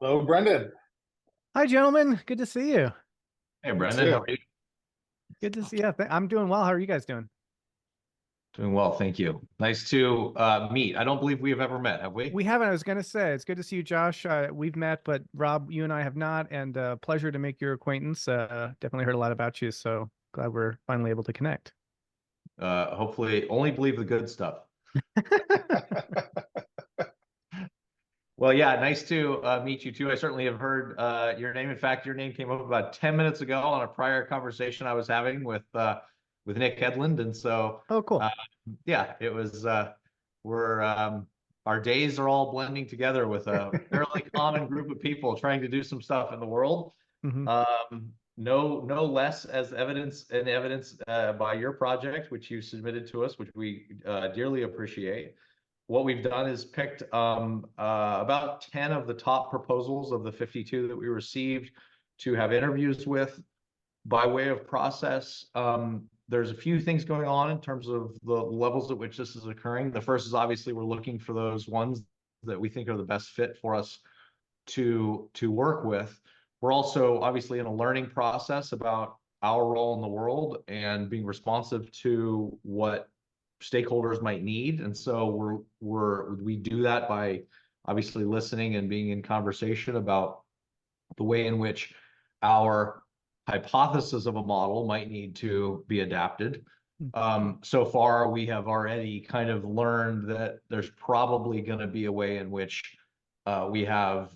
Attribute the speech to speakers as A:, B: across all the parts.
A: Hello, Brendan.
B: Hi, gentlemen. Good to see you.
C: Hey,
A: You
C: Brendan, how
A: too.
C: are you?
B: Good to see you. I'm doing well. How are you guys doing?
C: Doing well, thank you. Nice to meet. I don't believe we have ever met, have we?
B: We haven't. I was going to say it's good to see you, Josh. We've met, but Rob, you and I have not. And pleasure to make your acquaintance. Definitely heard a lot about you, so glad we're finally able to connect.
C: Hopefully, only believe the good stuff. Well, yeah, nice to meet you too. I certainly have heard your name. In fact, your name came up about 10 minutes ago on a prior conversation I was having with Nick Edlund, and so
B: Oh, cool.
C: uh, yeah, it was. We're Our days are all blending together with a fairly common group of people trying to do some stuff in the world.
B: Hmm.
C: No less as evidence by your project, which you submitted to us, which we dearly appreciate. What we've done is picked about 10 of the top proposals of the 52 that we received to have interviews with by way of process. There's a few things going on in terms of the levels at which this is occurring. The first is obviously we're looking for those ones that we think are the best fit for us to work with. We're also obviously in a learning process about our role in the world and being responsive to what stakeholders might need. And so we do that by obviously listening and being in conversation about the way in which our hypothesis of a model might need to be adapted. So far, we have already kind of learned that there's probably going to be a way in which we have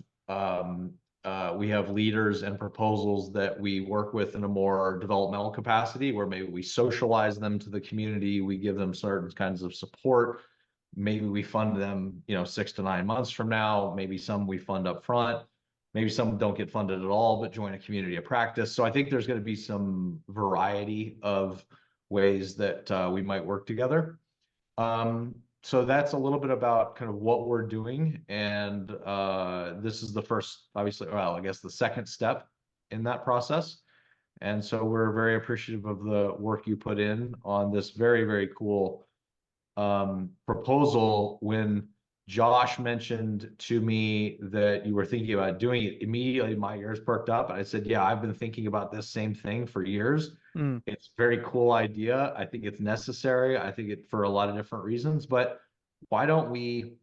C: we have leaders and proposals that we work with in a more developmental capacity, where maybe we socialize them to the community, we give them certain kinds of support. Maybe we fund them, 6 to 9 months from now. Maybe some we fund up front. Maybe some don't get funded at all, but join a community of practice. So I think there's going to be some variety of ways that we might work together. So that's a little bit about kind of what we're doing. And this is the first, obviously, well, I guess the second step in that process. And so we're very appreciative of the work you put in on this very, very cool proposal. When Josh mentioned to me that you were thinking about doing it, immediately my ears perked up. And I said, yeah, I've been thinking about this same thing for years.
B: Mm.
C: It's a very cool idea. I think it's necessary. I think it for a lot of different reasons. But why don't we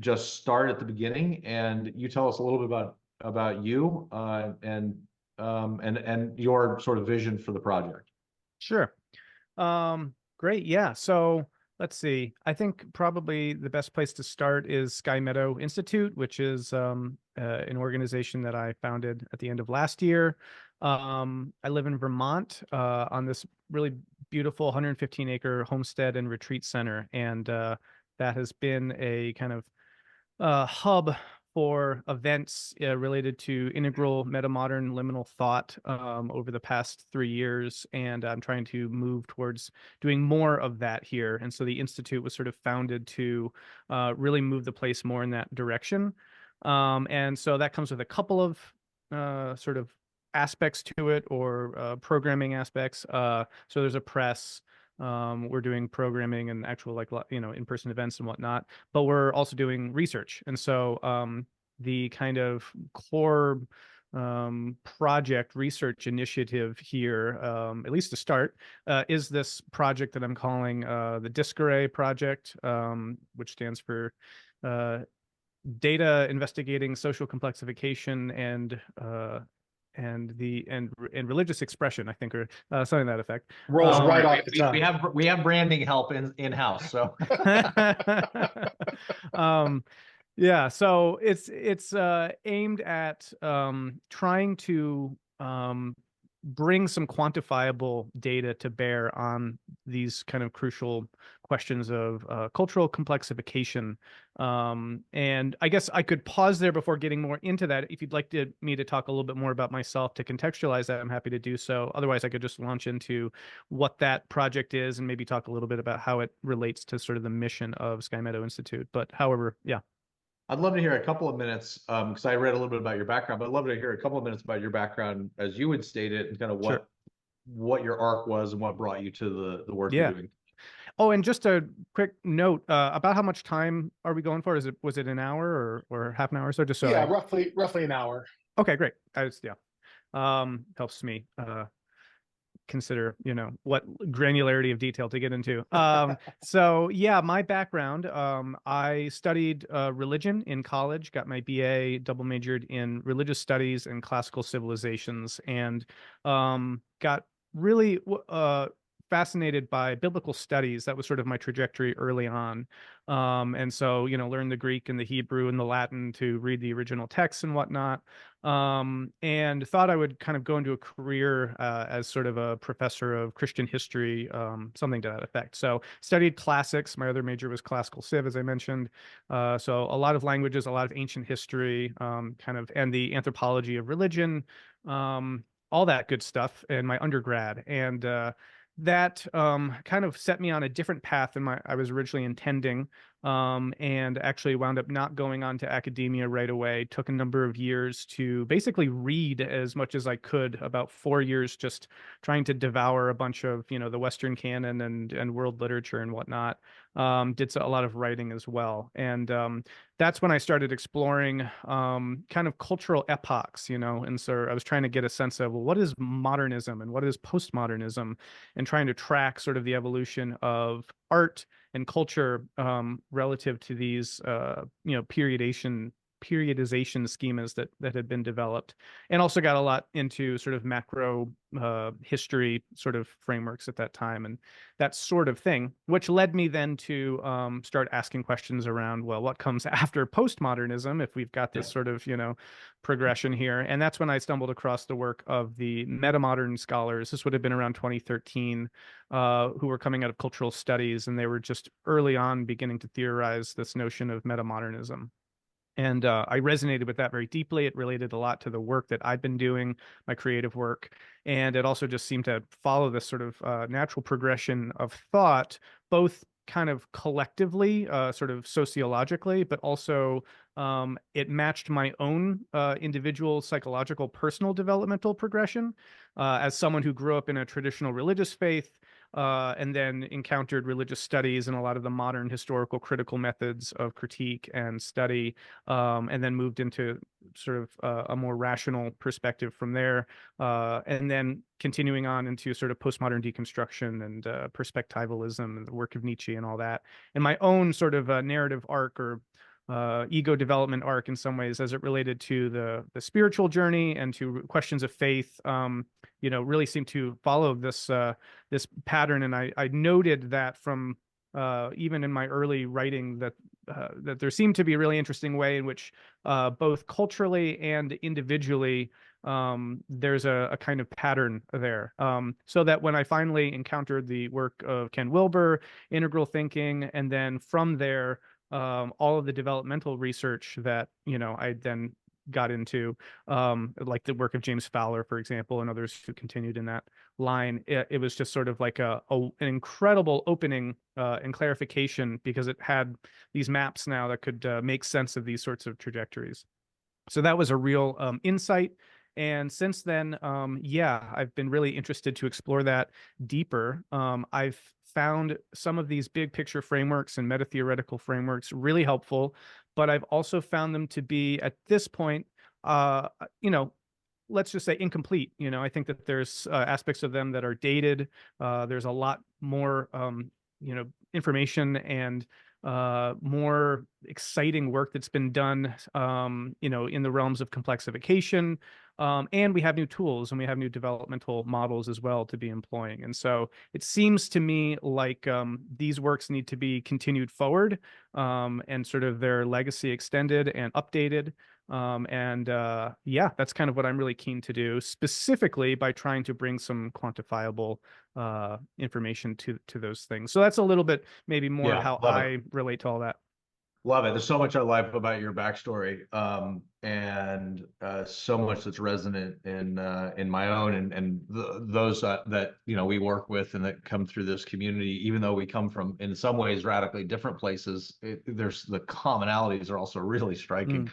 C: just start at the beginning and you tell us a little bit about you and your sort of vision for the project.
B: Sure. Great. Yeah. So let's see. I think probably the best place to start is Sky Meadow Institute, which is an organization that I founded at the end of last year. I live in Vermont on this really beautiful 115-acre homestead and retreat center, and that has been a kind of hub for events related to integral metamodern liminal thought over the past 3 years. And I'm trying to move towards doing more of that here. And so the Institute was sort of founded to really move the place more in that direction. And so that comes with a couple of sort of aspects to it, or programming aspects. So there's a press. We're doing programming and actual, like, in-person events and whatnot, but we're also doing research. And so the kind of core project research initiative here, at least to start, is this project that I'm calling the Disk Array Project, which stands for Data Investigating Social Complexification and Religious Expression, I think, or something to that effect.
A: Rolls
C: Don't
A: right
C: worry,
A: off the
C: we
A: tongue.
C: have branding help in-house. So
B: um, yeah, so it's aimed at trying to bring some quantifiable data to bear on these kind of crucial questions of cultural complexification. And I guess I could pause there before getting more into that. If you'd like me to talk a little bit more about myself to contextualize that, I'm happy to do so. Otherwise, I could just launch into what that project is and maybe talk a little bit about how it relates to sort of the mission of Sky Meadow Institute. But however, yeah.
C: I'd love to hear a couple of minutes, because I read a little bit about your background, but I'd love to hear a couple of minutes about your background as you would state it, and kind of
B: Sure.
C: what your arc was and what brought you to the work you're
B: Yeah.
C: doing.
B: Oh, and just a quick note about how much time are we going for? Was it an hour or half an hour or so? Just so
A: Yeah,
B: I.
A: roughly an hour.
B: Okay, great. Yeah. Helps me consider, what granularity of detail to get into. So yeah, my background, I studied religion in college, got my BA, double majored in religious studies and classical civilizations, and got really fascinated by biblical studies. That was sort of my trajectory early on. And so, learned the Greek and the Hebrew and the Latin to read the original texts and whatnot, and thought I would kind of go into a career as sort of a professor of Christian history, something to that effect. So studied classics. My other major was classical civ, as I mentioned. So a lot of languages, a lot of ancient history, and the anthropology of religion, all that good stuff in my undergrad. And that kind of set me on a different path than I was originally intending, and actually wound up not going on to academia right away. Took a number of years to basically read as much as I could, about 4 years just trying to devour a bunch of, the Western canon and world literature and whatnot. Did a lot of writing as well. And that's when I started exploring kind of cultural epochs, and so I was trying to get a sense of, well, what is modernism and what is postmodernism, and trying to track sort of the evolution of art and culture relative to these periodization schemas that had been developed, and also got a lot into sort of macro history sort of frameworks at that time and that sort of thing, which led me then to start asking questions around, well, what comes after postmodernism if we've got this sort of progression here. And that's when I stumbled across the work of the metamodern scholars. This would have been around 2013, who were coming out of cultural studies, and they were just early on beginning to theorize this notion of metamodernism. And I resonated with that very deeply. It related a lot to the work that I've been doing, my creative work. And it also just seemed to follow this sort of natural progression of thought, both kind of collectively, sort of sociologically, but also it matched my own individual psychological, personal developmental progression as someone who grew up in a traditional religious faith, and then encountered religious studies and a lot of the modern historical critical methods of critique and study, and then moved into sort of a more rational perspective from there, and then continuing on into sort of postmodern deconstruction and perspectivalism and the work of Nietzsche and all that, and my own sort of narrative arc or ego development arc in some ways as it related to the spiritual journey and to questions of faith, really seemed to follow this pattern. And I noted that from even in my early writing that there seemed to be a really interesting way in which both culturally and individually there's a kind of pattern there. So that when I finally encountered the work of Ken Wilber, integral thinking, and then from there, all of the developmental research that, I then got into, like the work of James Fowler, for example, and others who continued in that line, it was just sort of like an incredible opening and clarification, because it had these maps now that could make sense of these sorts of trajectories. So that was a real insight. And since then, yeah, I've been really interested to explore that deeper. I've found some of these big picture frameworks and meta theoretical frameworks really helpful, but I've also found them to be, at this point, uh, you know, let's just say incomplete. I think that there's aspects of them that are dated. There's a lot more, information and more exciting work that's been done, in the realms of complexification. And we have new tools and we have new developmental models as well to be employing. And so it seems to me like these works need to be continued forward, and sort of their legacy extended and updated. And yeah, that's kind of what I'm really keen to do, specifically by trying to bring some quantifiable information to those things. So that's a little bit maybe more of
C: Yeah,
B: how
C: love it.
B: I relate to all that.
C: Love it. There's so much I like about your backstory, and so much that's resonant in my own and those that we work with and that come through this community. Even though we come from, in some ways, radically different places, there's the commonalities are also really striking.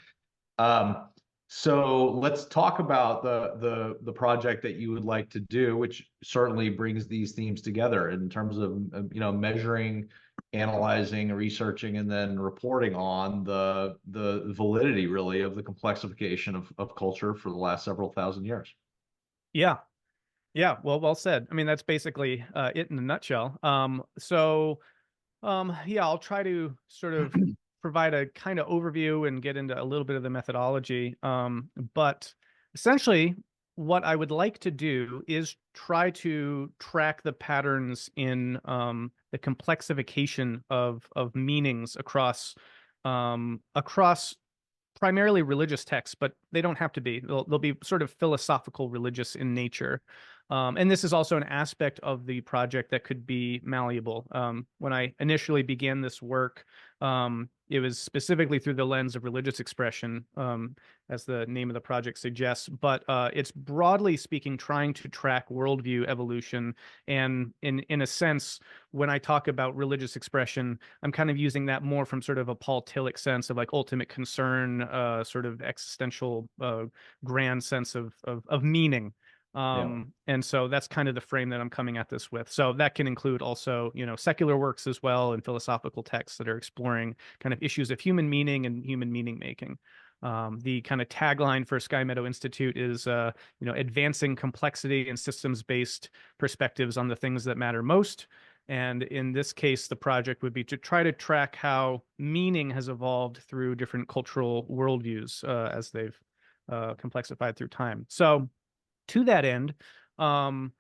B: Mm.
C: Um, So let's talk about the project that you would like to do, which certainly brings these themes together in terms of measuring, analyzing, researching, and then reporting on the validity really of the complexification of culture for the last several thousand years.
B: Yeah. Yeah. Well said. I mean, that's basically it in a nutshell. Yeah, I'll try to sort of provide a kind of overview and get into a little bit of the methodology. But essentially, what I would like to do is try to track the patterns in the complexification of meanings across primarily religious texts, but they don't have to be. They'll be sort of philosophical religious in nature. And this is also an aspect of the project that could be malleable. When I initially began this work, it was specifically through the lens of religious expression, as the name of the project suggests. But it's broadly speaking trying to track worldview evolution. And in a sense, when I talk about religious expression, I'm kind of using that more from sort of a Paul Tillich sense of like ultimate concern, sort of existential, grand sense of meaning.
C: Yeah.
B: And so that's kind of the frame that I'm coming at this with. So that can include also, secular works as well and philosophical texts that are exploring kind of issues of human meaning and human meaning making. The kind of tagline for Sky Meadow Institute is, advancing complexity and systems-based perspectives on the things that matter most. And in this case, the project would be to try to track how meaning has evolved through different cultural worldviews as they've complexified through time. So, to that end, um,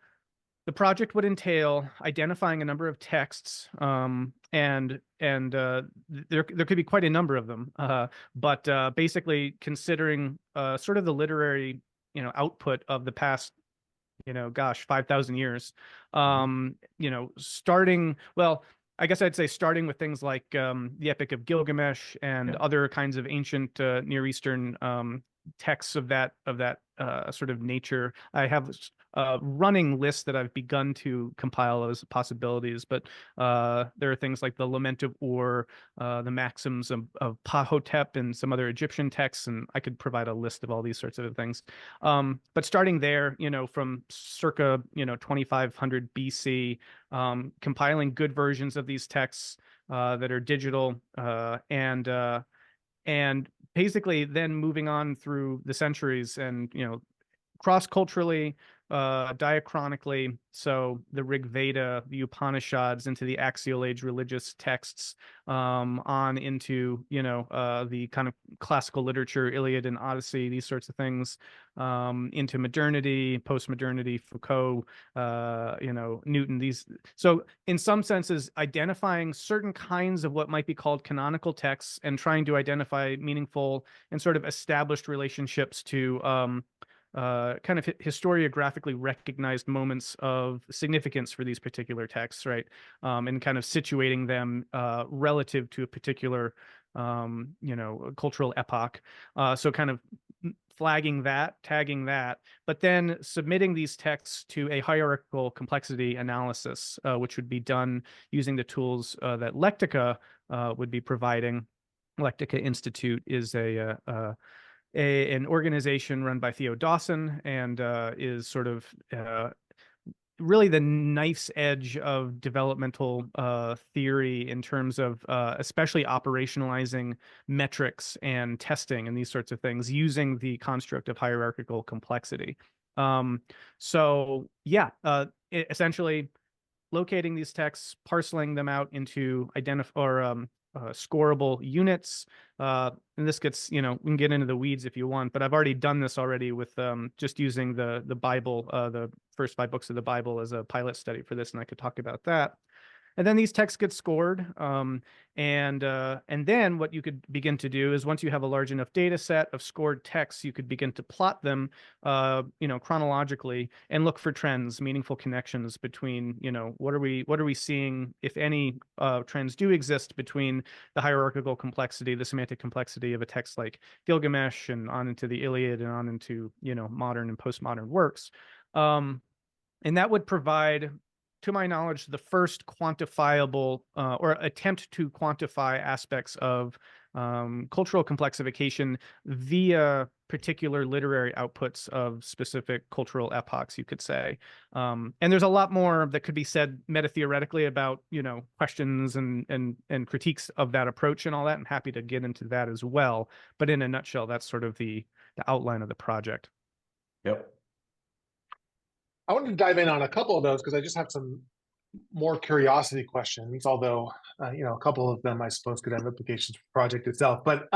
B: the project would entail identifying a number of texts, and there could be quite a number of them, but basically considering sort of the literary output of the past 5,000 years.
C: Mhm.
B: Starting, well, I guess I'd say starting with things like the Epic of Gilgamesh and
C: Yeah.
B: other kinds of ancient Near Eastern texts of that sort of nature. I have a running list that I've begun to compile as possibilities, but there are things like the Lament of Ur, the Maxims of Pahotep, and some other Egyptian texts, and I could provide a list of all these sorts of things. But starting there, from circa 2500 BC, compiling good versions of these texts that are digital, and basically then moving on through the centuries and cross-culturally, diachronically, so the Rig Veda, the Upanishads, into the Axial Age religious texts, on into the kind of classical literature, Iliad and Odyssey, these sorts of things, into modernity, post-modernity, Foucault, Newton. These, so in some senses, identifying certain kinds of what might be called canonical texts and trying to identify meaningful and sort of established relationships to kind of historiographically recognized moments of significance for these particular texts, right? And kind of situating them relative to a particular, cultural epoch. So kind of flagging that, tagging that, but then submitting these texts to a hierarchical complexity analysis, which would be done using the tools that Lectica would be providing. Lectica Institute is an organization run by Theo Dawson, and is sort of really the knife's edge of developmental theory in terms of especially operationalizing metrics and testing and these sorts of things using the construct of hierarchical complexity. So yeah, essentially locating these texts, parceling them out into scoreable units. And this gets, we can get into the weeds if you want, but I've already done this already with just using the Bible, the first 5 books of the Bible as a pilot study for this, and I could talk about that. And then these texts get scored. And then what you could begin to do is once you have a large enough data set of scored texts, you could begin to plot them, chronologically and look for trends, meaningful connections between, what are we seeing, if any, trends do exist between the hierarchical complexity, the semantic complexity of a text like Gilgamesh and on into the Iliad and on into, modern and postmodern works. And that would provide, to my knowledge, the first quantifiable or attempt to quantify aspects of cultural complexification via particular literary outputs of specific cultural epochs, you could say. And there's a lot more that could be said meta-theoretically about, questions and critiques of that approach and all that. I'm happy to get into that as well. But in a nutshell, that's sort of the outline of the project.
C: Yep.
A: I wanted to dive in on a couple of those because I just have some more curiosity questions, although a couple of them I suppose could have implications for the project itself. But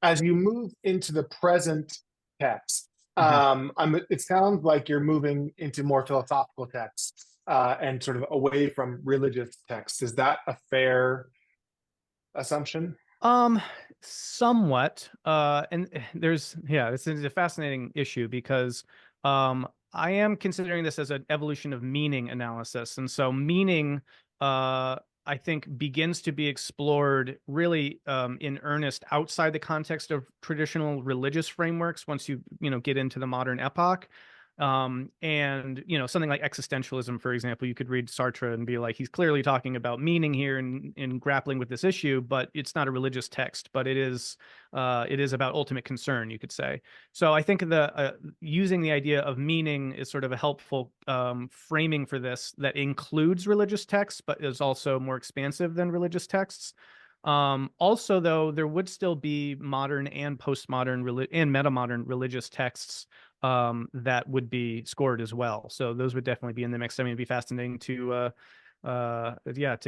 A: as you move into the present text, it sounds like you're moving into more philosophical texts and sort of away from religious texts. Is that a fair assumption?
B: Somewhat. And this is a fascinating issue because I am considering this as an evolution of meaning analysis. And so meaning, I think, begins to be explored really in earnest outside the context of traditional religious frameworks once you get into the modern epoch. And something like existentialism, for example, you could read Sartre and be like, he's clearly talking about meaning here and in grappling with this issue, but it's not a religious text, but it is about ultimate concern, you could say. So I think using the idea of meaning is sort of a helpful framing for this that includes religious texts, but is also more expansive than religious texts. Also, though, there would still be modern and postmodern and metamodern religious texts that would be scored as well. So those would definitely be in the mix. I mean, it'd be fascinating to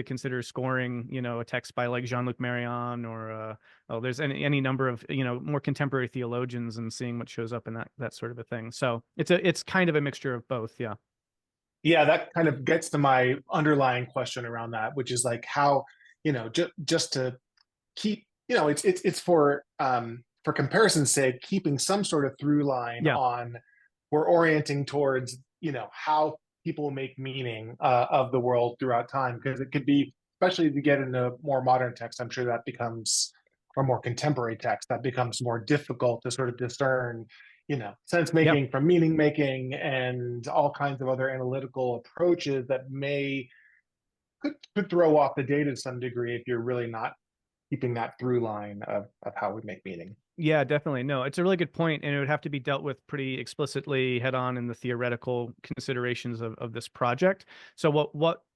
B: consider scoring, a text by like Jean-Luc Marion or there's any number of more contemporary theologians and seeing what shows up in that sort of a thing. So it's kind of a mixture of both. Yeah.
A: Yeah, that kind of gets to my underlying question around that, which is like how, just to keep, it's for comparison's sake, keeping some sort of through line
B: Yeah.
A: on we're orienting towards, how people make meaning of the world throughout time. Because it could be, especially if you get into more modern text, I'm sure that becomes, or more contemporary text, that becomes more difficult to sort of discern, sense
B: Yep.
A: making from meaning making and all kinds of other analytical approaches that could throw off the data to some degree if you're really not keeping that through line of how we make meaning.
B: Yeah, definitely. No, it's a really good point, and it would have to be dealt with pretty explicitly head on in the theoretical considerations of this project. So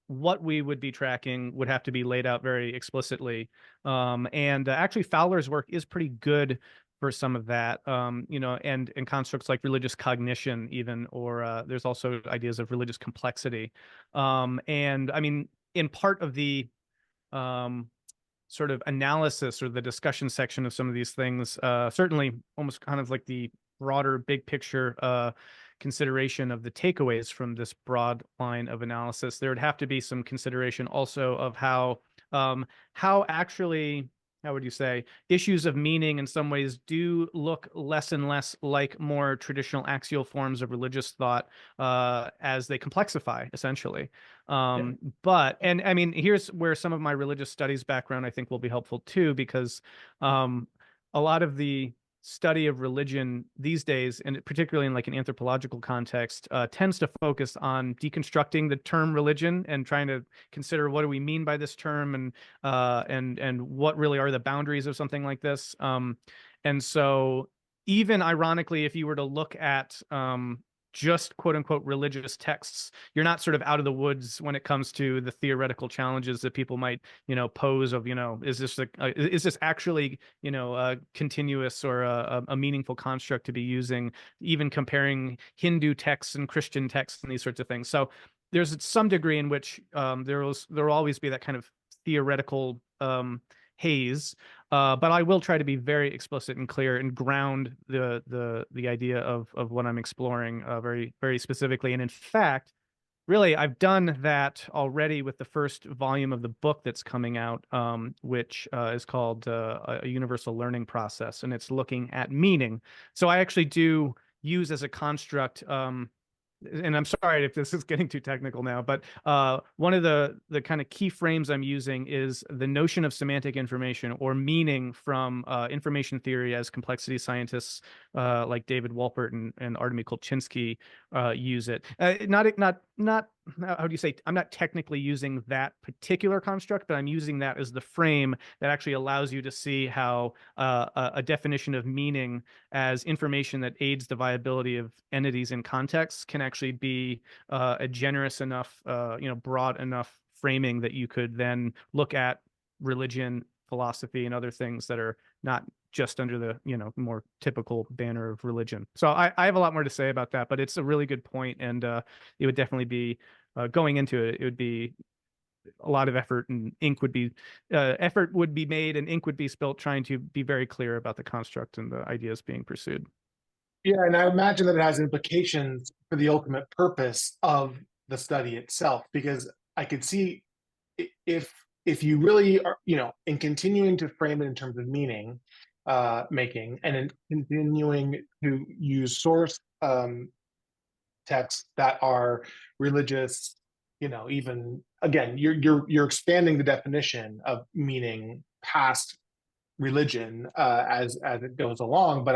B: what we would be tracking would have to be laid out very explicitly. And actually, Fowler's work is pretty good for some of that. And constructs like religious cognition, even, or there's also ideas of religious complexity. And I mean, in part of the sort of analysis or the discussion section of some of these things, certainly almost kind of like the broader big picture consideration of the takeaways from this broad line of analysis. There would have to be some consideration also of how actually, how would you say, issues of meaning in some ways do look less and less like more traditional axial forms of religious thought as they complexify, essentially. But, and I mean, here's where some of my religious studies background I think will be helpful too, because a lot of the study of religion these days, and particularly in like an anthropological context, tends to focus on deconstructing the term religion and trying to consider what do we mean by this term and what really are the boundaries of something like this. And so even ironically, if you were to look at just quote unquote religious texts, you're not sort of out of the woods when it comes to the theoretical challenges that people might, pose of, is this actually, a continuous or a meaningful construct to be using, even comparing Hindu texts and Christian texts and these sorts of things. So there's some degree in which there will always be that kind of theoretical haze, but I will try to be very explicit and clear and ground the idea of what I'm exploring very, very specifically. And in fact, really, I've done that already with the first volume of the book that's coming out, which is called A Universal Learning Process, and it's looking at meaning. So I actually do use as a construct, and I'm sorry if this is getting too technical now, but one of the kind of key frames I'm using is the notion of semantic information or meaning from information theory, as complexity scientists like David Wolpert and Artemy Kolchinsky use it. Not how do you say, I'm not technically using that particular construct, but I'm using that as the frame that actually allows you to see how a definition of meaning as information that aids the viability of entities in context can actually be a generous enough, broad enough framing that you could then look at religion, philosophy, and other things that are not just under the more typical banner of religion. So I have a lot more to say about that, but it's a really good point, and it would definitely be going into it. It would be a lot of effort, and effort would be made, and ink would be spilt trying to be very clear about the construct and the ideas being pursued.
A: Yeah, and I imagine that it has implications for the ultimate purpose of the study itself, because I could see if you really are, in continuing to frame it in terms of meaning making, and in continuing to use source texts that are religious, even again, you're expanding the definition of meaning past religion as it goes along. But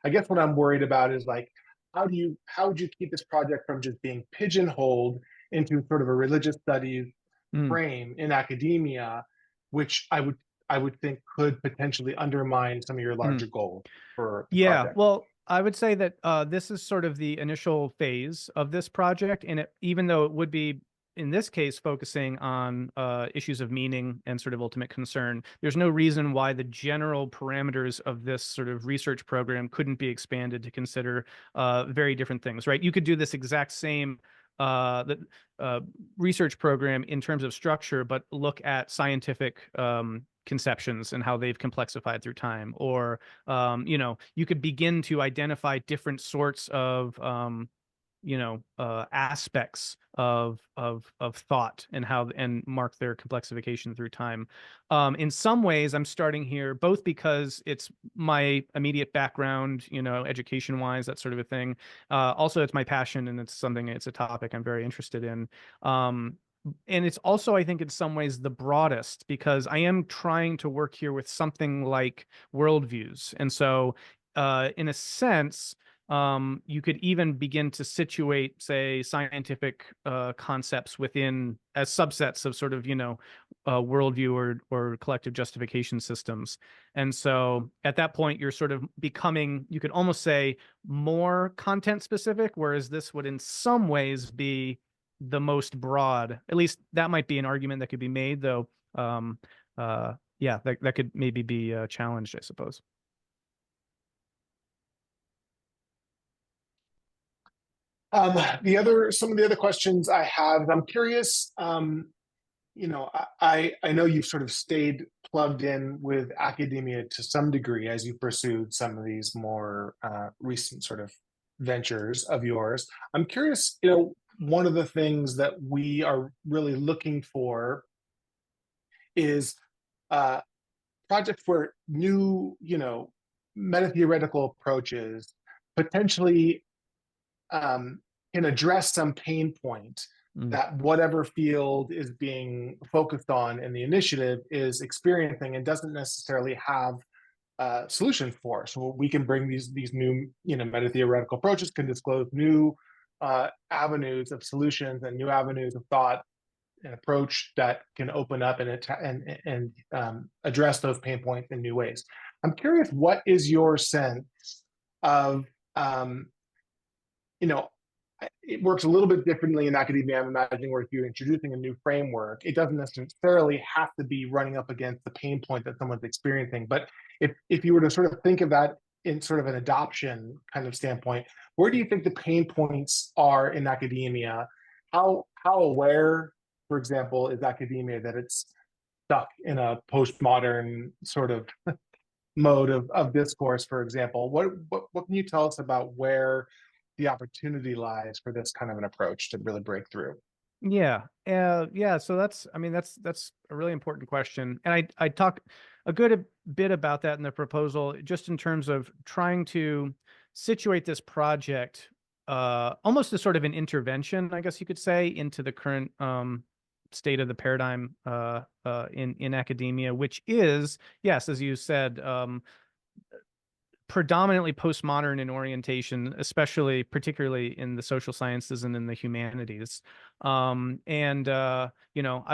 A: I guess what I'm worried about is like, how would you keep this project from just being pigeonholed into sort of a religious studies
B: Mm.
A: frame in academia, which I would think could potentially undermine some of your larger goals for the
B: Yeah,
A: project.
B: well, I would say that this is sort of the initial phase of this project, and even though it would be in this case focusing on issues of meaning and sort of ultimate concern, there's no reason why the general parameters of this sort of research program couldn't be expanded to consider very different things, right? You could do this exact same the research program in terms of structure, but look at scientific conceptions and how they've complexified through time. Or, you could begin to identify different sorts of, aspects of thought and and mark their complexification through time. In some ways, I'm starting here both because it's my immediate background, education wise, that sort of a thing. Also, it's my passion, and it's a topic I'm very interested in. And it's also, I think, in some ways the broadest, because I am trying to work here with something like worldviews. And so, in a sense, you could even begin to situate, say, scientific concepts within as subsets of sort of, worldview or collective justification systems. And so at that point, you're sort of becoming, you could almost say, more content specific, whereas this would in some ways be the most broad. At least that might be an argument that could be made, though. Yeah, that could maybe be challenged, I suppose.
A: Some of the other questions I have, I'm curious. I know you've sort of stayed plugged in with academia to some degree as you pursued some of these more recent sort of ventures of yours. I'm curious, one of the things that we are really looking for is projects where new, meta-theoretical approaches potentially can address some pain point that whatever field is being focused on in the initiative is experiencing and doesn't necessarily have solutions for. So we can bring these new, meta-theoretical approaches, can disclose new avenues of solutions and new avenues of thought and approach that can open up and address those pain points in new ways. I'm curious, what is your sense of it works a little bit differently in academia, I'm imagining, where if you're introducing a new framework, it doesn't necessarily have to be running up against the pain point that someone's experiencing. But if you were to sort of think of that in sort of an adoption kind of standpoint, where do you think the pain points are in academia? How aware, for example, is academia that it's stuck in a postmodern sort of mode of discourse, for example? What can you tell us about where the opportunity lies for this kind of an approach to really break through?
B: Yeah. Yeah. So that's a really important question. And I talk a good bit about that in the proposal, just in terms of trying to situate this project almost as sort of an intervention, I guess you could say, into the current state of the paradigm in academia, which is, yes, as you said, predominantly postmodern in orientation, especially particularly in the social sciences and in the humanities. I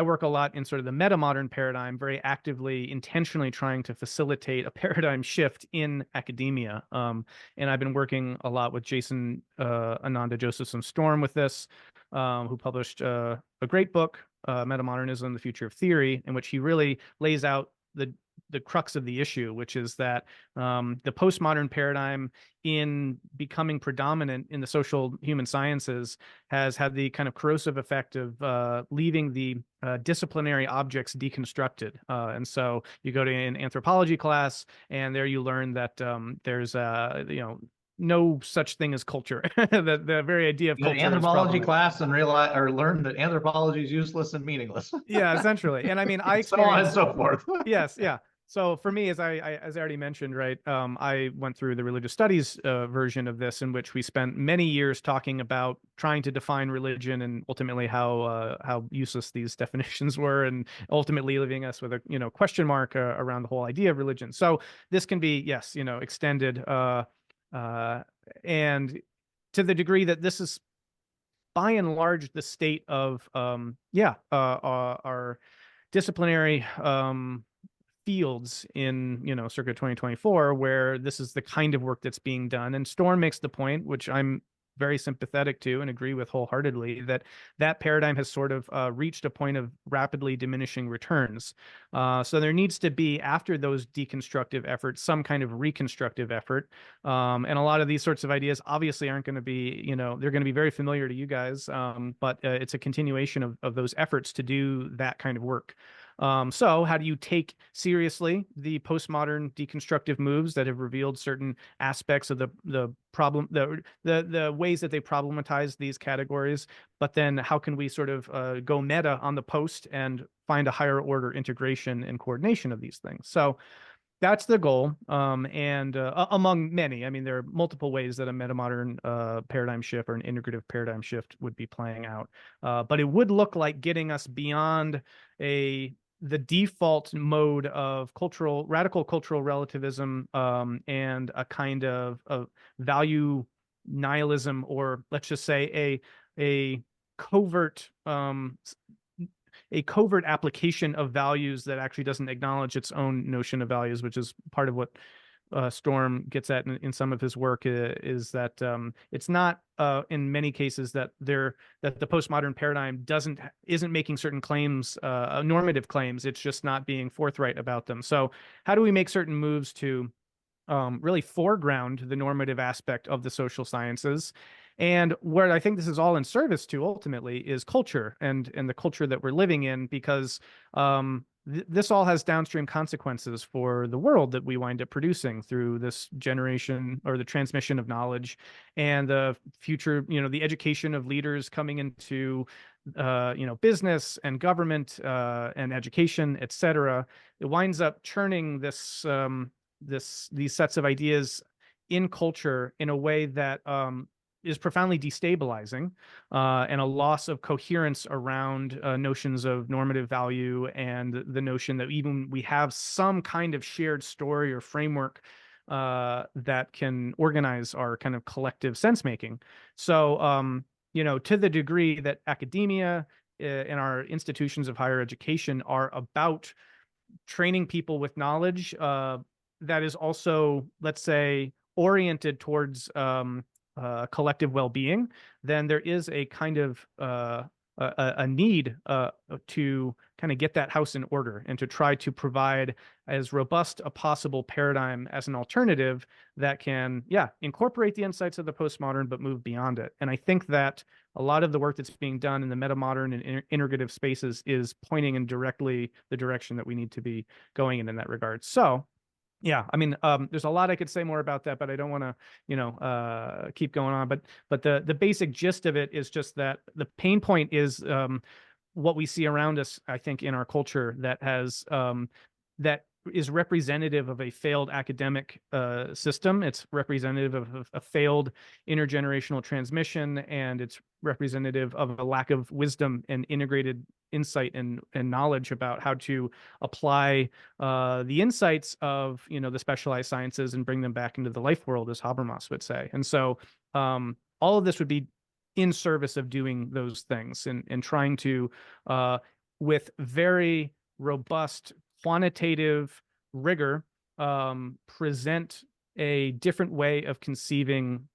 B: work a lot in sort of the meta-modern paradigm, very actively, intentionally trying to facilitate a paradigm shift in academia. And I've been working a lot with Jason Ananda Josephson Storm with this, who published a great book, Metamodernism, The Future of Theory, in which he really lays out the crux of the issue, which is that the postmodern paradigm in becoming predominant in the social human sciences has had the kind of corrosive effect of leaving the disciplinary objects deconstructed. And so you go to an anthropology class, and there you learn that there's no such thing as culture. The very idea of
C: You go to
B: culture is
C: anthropology
B: problematic.
C: class and realize or learn that anthropology is useless and meaningless.
B: Yeah, essentially. And I mean, I
C: So on and
B: experienced
C: so forth.
B: yes, yeah. So for me, as I already mentioned, right, I went through the religious studies version of this, in which we spent many years talking about trying to define religion and ultimately how useless these definitions were, and ultimately leaving us with a question mark around the whole idea of religion. So this can be, yes, extended, and to the degree that this is by and large the state of our disciplinary fields in circa 2024, where this is the kind of work that's being done. And Storm makes the point, which I'm very sympathetic to and agree with wholeheartedly, that paradigm has sort of reached a point of rapidly diminishing returns. So there needs to be, after those deconstructive efforts, some kind of reconstructive effort. And a lot of these sorts of ideas obviously aren't going to be, they're going to be very familiar to you guys, but it's a continuation of those efforts to do that kind of work. So how do you take seriously the postmodern deconstructive moves that have revealed certain aspects of the problem, the ways that they problematize these categories, but then how can we sort of go meta on the post and find a higher order integration and coordination of these things? So that's the goal. And among many, I mean, there are multiple ways that a metamodern paradigm shift or an integrative paradigm shift would be playing out. But it would look like getting us beyond the default mode of radical cultural relativism, and a kind of value nihilism, or let's just say a covert application of values that actually doesn't acknowledge its own notion of values, which is part of what Storm gets at in some of his work, is that it's not in many cases that the postmodern paradigm isn't making certain claims, normative claims. It's just not being forthright about them. So how do we make certain moves to really foreground the normative aspect of the social sciences? And where I think this is all in service to ultimately is culture and the culture that we're living in, because this all has downstream consequences for the world that we wind up producing through this generation, or the transmission of knowledge, and the future, the education of leaders coming into business and government and education, et cetera. It winds up churning these sets of ideas in culture in a way that is profoundly destabilizing, and a loss of coherence around notions of normative value, and the notion that even we have some kind of shared story or framework that can organize our kind of collective sense making. So, to the degree that academia and our institutions of higher education are about training people with knowledge that is also, let's say, oriented towards collective well-being, then there is a kind of a need to kind of get that house in order and to try to provide as robust a possible paradigm as an alternative that can, incorporate the insights of the postmodern, but move beyond it. And I think that a lot of the work that's being done in the metamodern and integrative spaces is pointing in directly the direction that we need to be going in that regard. So, yeah, I mean, there's a lot I could say more about that, but I don't want to, keep going on. But the basic gist of it is just that the pain point is what we see around us, I think, in our culture that has that is representative of a failed academic system. It's representative of a failed intergenerational transmission, and it's representative of a lack of wisdom and integrated insight and knowledge about how to apply the insights of, you know, the specialized sciences and bring them back into the life world, as Habermas would say. And so all of this would be in service of doing those things and trying to, with very robust quantitative rigor, present a different way of conceiving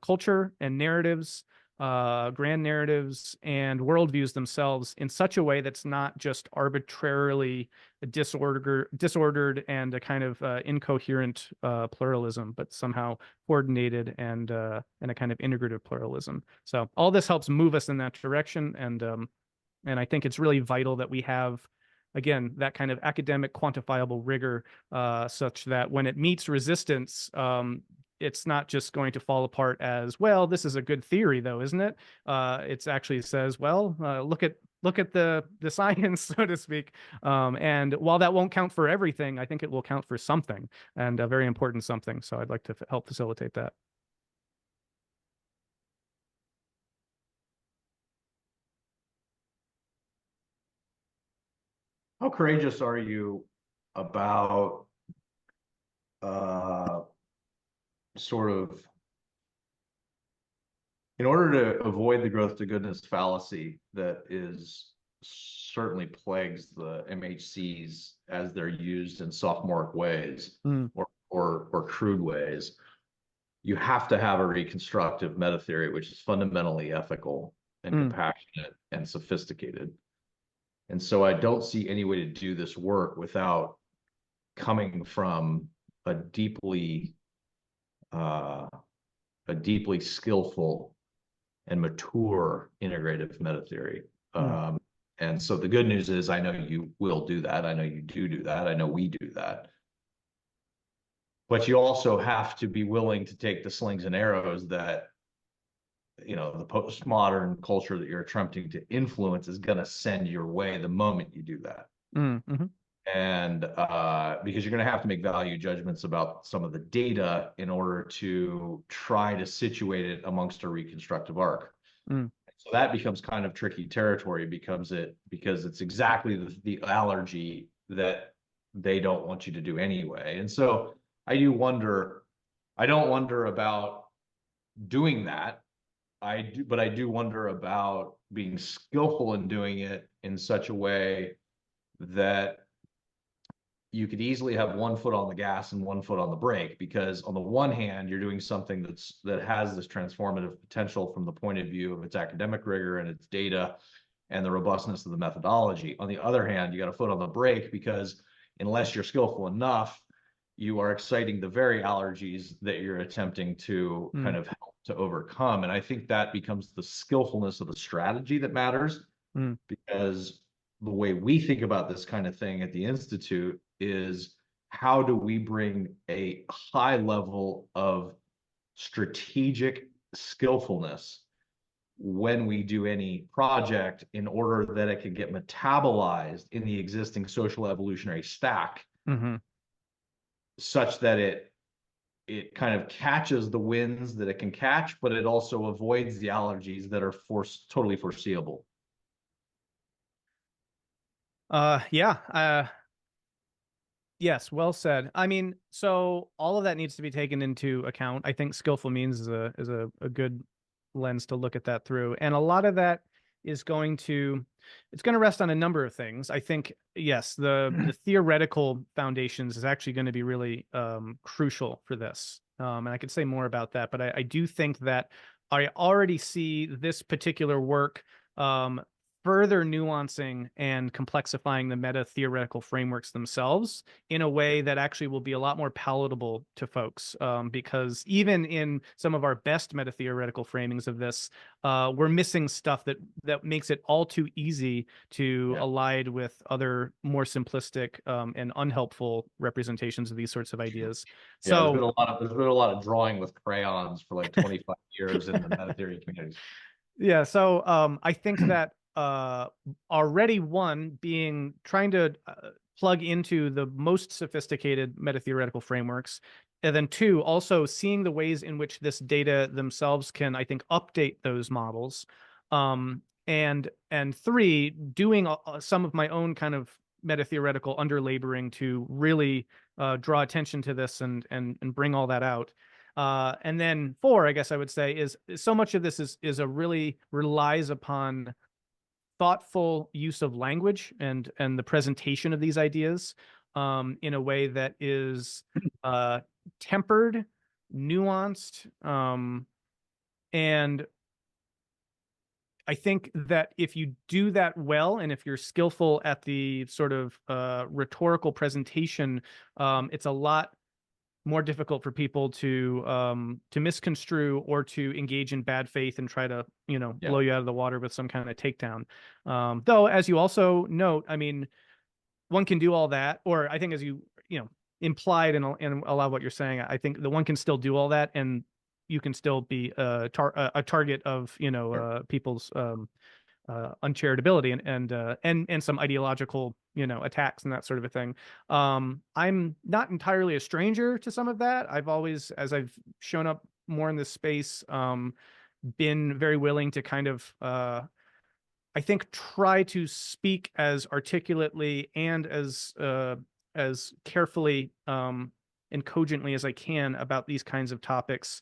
B: culture and narratives, grand narratives and worldviews themselves in such a way that's not just arbitrarily disordered and a kind of incoherent pluralism, but somehow coordinated and a kind of integrative pluralism. So all this helps move us in that direction, and I think it's really vital that we have, again, that kind of academic quantifiable rigor, such that when it meets resistance, it's not just going to fall apart as, well, this is a good theory though, isn't it? It's actually says, well, look at the science, so to speak. And while that won't count for everything, I think it will count for something, and a very important something. So I'd like to help facilitate that.
C: How courageous are you about sort of, in order to avoid the growth to goodness fallacy that is certainly plagues the MHCs as they're used in sophomoric ways or crude ways, you have to have a reconstructive meta theory, which is fundamentally ethical and compassionate and sophisticated. And so I don't see any way to do this work without coming from a deeply skillful and mature integrative meta theory. And so the good news is, I know you will do that. I know you do that. I know we do that. But you also have to be willing to take the slings and arrows that, you know, the postmodern culture that you're attempting to influence is going to send your way the moment you do that. And because you're going to have to make value judgments about some of the data in order to try to situate it amongst a reconstructive arc. So that becomes kind of tricky territory, because it's exactly the allergy that they don't want you to do anyway. And so I don't wonder about doing that. But I do wonder about being skillful in doing it in such a way that you could easily have one foot on the gas and one foot on the brake, because on the one hand, you're doing something that has this transformative potential from the point of view of its academic rigor and its data and the robustness of the methodology. On the other hand, you got a foot on the brake, because unless you're skillful enough, you are exciting the very allergies that you're attempting to kind of help to overcome. And I think that becomes the skillfulness of the strategy that matters, because the way we think about this kind of thing at the Institute is, how do we bring a high level of strategic skillfulness when we do any project, in order that it can get metabolized in the existing social evolutionary stack, such that it kind of catches the winds that it can catch, but it also avoids the allergies that are totally foreseeable.
B: Yes, well said. I mean, so all of that needs to be taken into account. I think skillful means is a good lens to look at that through. And a lot of that is going to rest on a number of things. I think, yes, the theoretical foundations is actually going to be really crucial for this. And I could say more about that, but I do think that I already see this particular work further nuancing and complexifying the meta theoretical frameworks themselves in a way that actually will be a lot more palatable to folks. Because even in some of our best meta theoretical framings of this, we're missing stuff that makes it all too easy to align with other more simplistic and unhelpful representations of these sorts of ideas.
C: Yeah, so there's been a lot of drawing with crayons for like 25 years in the meta theory communities.
B: Yeah, so I think that already trying to plug into the most sophisticated meta-theoretical frameworks. And then two, also seeing the ways in which this data themselves can, I think, update those models. And three, doing some of my own kind of meta-theoretical underlaboring to really draw attention to this and bring all that out. And then four, I guess I would say, is so much of this is a really relies upon thoughtful use of language and the presentation of these ideas in a way that is tempered, nuanced, and I think that if you do that well, and if you're skillful at the sort of rhetorical presentation, it's a lot more difficult for people to misconstrue or to engage in bad faith and try to, you know, blow you out of the water with some kind of takedown. Though, as you also note, I mean, one can do all that, or I think as you know, implied in a lot of what you're saying, I think the one can still do all that, and you can still be a target of, you know, people's uncharitability and some ideological, you know, attacks and that sort of a thing. I'm not entirely a stranger to some of that. I've always, as I've shown up more in this space, been very willing to kind of I think try to speak as articulately and as carefully and cogently as I can about these kinds of topics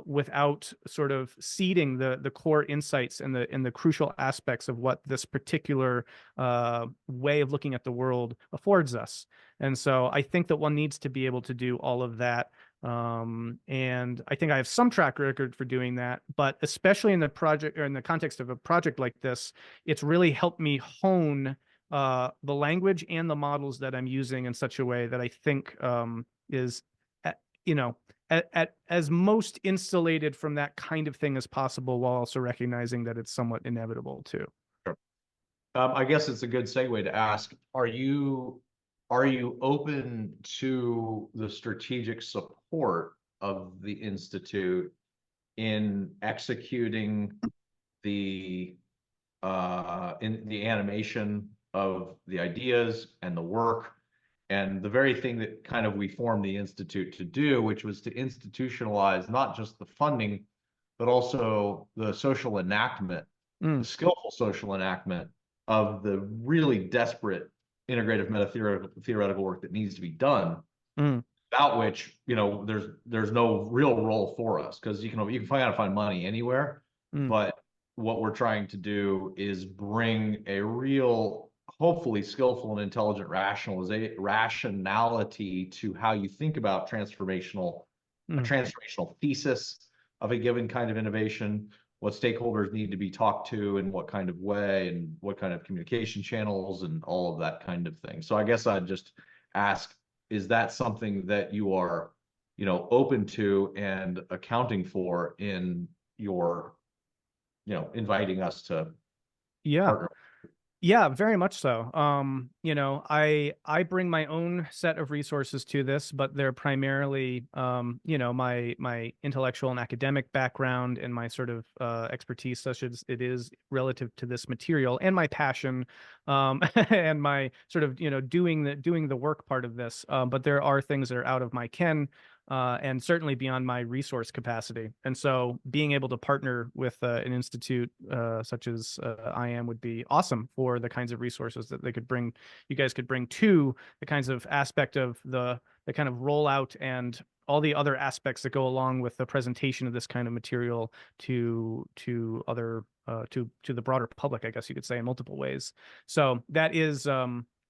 B: without sort of ceding the core insights and the crucial aspects of what this particular way of looking at the world affords us. And so I think that one needs to be able to do all of that. And I think I have some track record for doing that, but especially in the project or in the context of a project like this, it's really helped me hone the language and the models that I'm using in such a way that I think is, you know, at as most insulated from that kind of thing as possible, while also recognizing that it's somewhat inevitable too.
C: Sure. I guess it's a good segue to ask, are you open to the strategic support of the Institute in executing the animation of the ideas and the work and the very thing that kind of we formed the Institute to do, which was to institutionalize not just the funding, but also the social enactment, the skillful social enactment of the really desperate integrative meta-theoretical work that needs to be done, without which, you know, there's no real role for us, because you can find money anywhere, but what we're trying to do is bring a real, hopefully skillful and intelligent rationality to how you think about a transformational thesis of a given kind of innovation, what stakeholders need to be talked to in what kind of way, and what kind of communication channels, and all of that kind of thing. So I guess I'd just ask, is that something that you are, you know, open to and accounting for in your, you know, inviting us to partner?
B: Yeah, very much so. You know, I bring my own set of resources to this, but they're primarily, you know, my intellectual and academic background and my sort of expertise, such as it is relative to this material, and my passion, and my sort of, you know, doing the work part of this. But there are things that are out of my ken. And certainly beyond my resource capacity. And so being able to partner with an institute such as I am would be awesome for the kinds of resources that you guys could bring to the kinds of aspect of the kind of rollout and all the other aspects that go along with the presentation of this kind of material to other to the broader public, I guess you could say, in multiple ways. So that is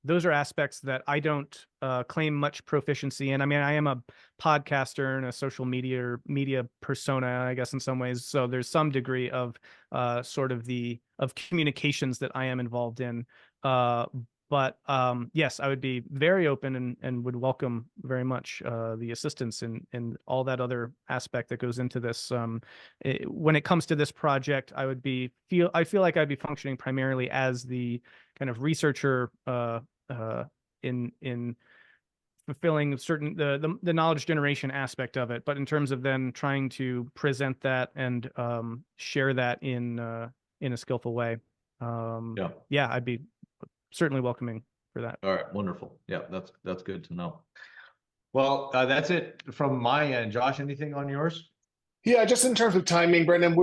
B: those are aspects that I don't claim much proficiency in. I mean, I am a podcaster and a social media persona, I guess, in some ways. So there's some degree of sort of of communications that I am involved in. But yes, I would be very open and would welcome very much the assistance in all that other aspect that goes into this. When it comes to this project, I feel like I'd be functioning primarily as the kind of researcher in fulfilling certain the knowledge generation aspect of it, but in terms of then trying to present that and share that in a skillful way. Yeah, I'd be certainly welcoming for that.
C: All right, wonderful. Yeah, that's good to know. Well, that's it from my end. Josh, anything on yours?
A: Yeah, just in terms of timing, Brendan,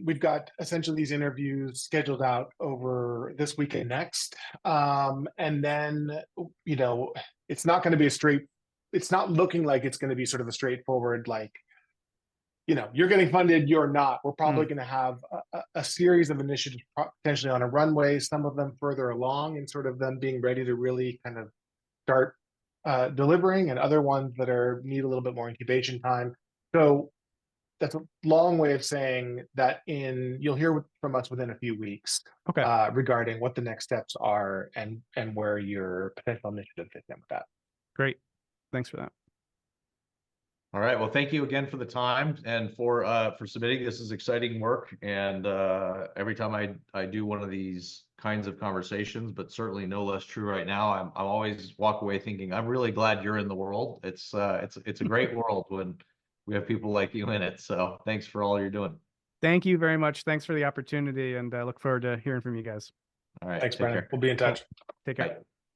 A: we've got essentially these interviews scheduled out over this week and next. And then, you know, it's not going to be it's not looking like it's going to be sort of a straightforward, like, you know, you're getting funded, you're not. We're probably going to have a series of initiatives potentially on a runway, some of them further along and sort of them being ready to really kind of start delivering, and other ones that need a little bit more incubation time. So that's a long way of saying that you'll hear from us within a few weeks
B: Okay,
A: regarding what the next steps are and where your potential initiative fits in with that.
B: great. Thanks for that.
C: All right. Well, thank you again for the time and for submitting. This is exciting work. And every time I do one of these kinds of conversations, but certainly no less true right now, I'm always walk away thinking, I'm really glad you're in the world. It's a great world when we have people like you in it. So thanks for all you're doing.
B: Thank you very much. Thanks for the opportunity, and I look forward to hearing from you guys.
C: All right.
A: Thanks,
C: take
A: Brendan.
C: care.
A: We'll be in touch.
B: Take care.
C: Bye.